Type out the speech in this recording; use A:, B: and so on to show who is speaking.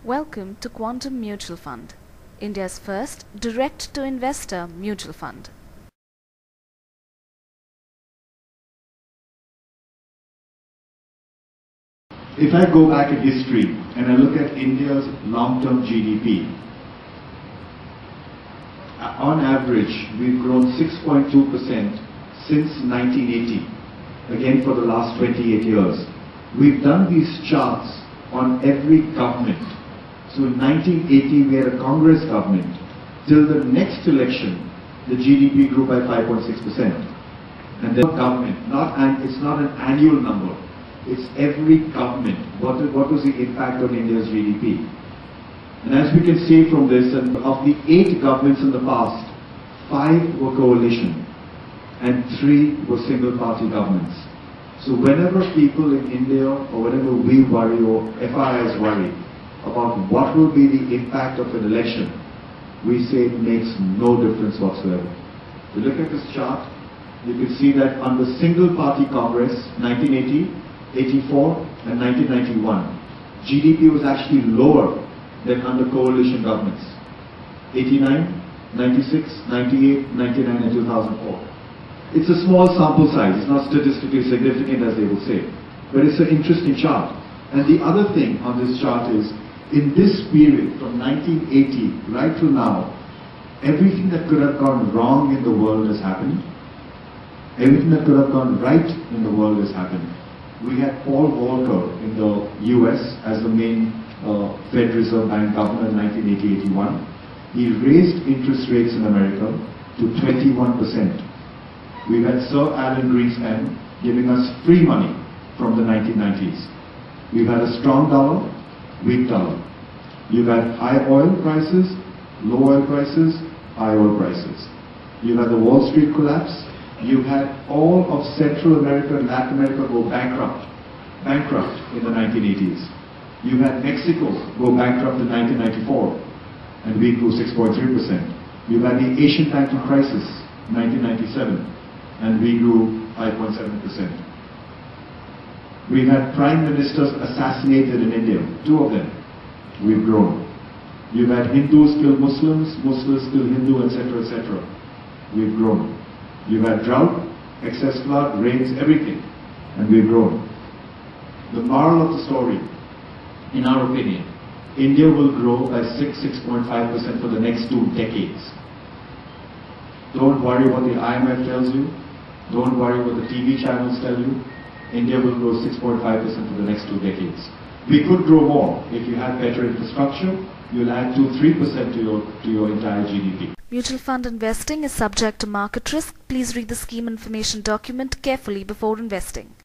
A: Welcome to Quantum Mutual Fund, India's first direct-to-investor mutual fund.
B: If I go back in history and I look at India's long-term GDP, on average we've grown 6.2% since 1980, again for the last 28 years. We've done these charts on every government. So in 1980 we had a Congress government. Till the next election, the GDP grew by 5.6%. And the government, it's not an annual number. It's every government. What was the impact on India's GDP? And as we can see from this, and of the 8 governments in the past, 5 were coalition and 3 were single-party governments. So whenever people in India, or whenever we worry, or FIIs worry, about what will be the impact of an election, we say it makes no difference whatsoever. If you look at this chart, you can see that under single-party Congress, 1980, 84 and 1991, GDP was actually lower than under coalition governments. 89, 96, 98, 99 and 2004. It's a small sample size, it's not statistically significant as they will say, but it's an interesting chart. And the other thing on this chart is, in this period from 1980 right till now, everything that could have gone wrong in the world has happened. Everything that could have gone right in the world has happened. We had Paul Volcker in the US as the main Fed Reserve Bank governor in 1980-81. He raised interest rates in America to 21%. We've had Sir Alan Greenspan giving us free money from the 1990s. We've had a strong dollar, weak dollar. You've had high oil prices, low oil prices, high oil prices. You've had the Wall Street collapse. You've had all of Central America and Latin America go bankrupt in the 1980s. You've had Mexico go bankrupt in 1994, and we grew 6.3%. You've had the Asian banking crisis in 1997, and we grew 5.7%. We've had prime ministers assassinated in India, 2 of them. We've grown. You've had Hindus kill Muslims, Muslims kill Hindu, etc., etc. We've grown. You've had drought, excess flood, rains, everything, and we've grown. The moral of the story, in our opinion, India will grow by 6.5% for the next 2 decades. Don't worry what the IMF tells you. Don't worry what the TV channels tell you. India will grow 6.5% for the next 2 decades. We could grow more. If you have better infrastructure, you'll add 2-3% to your entire GDP.
A: Mutual fund investing is subject to market risk. Please read the scheme information document carefully before investing.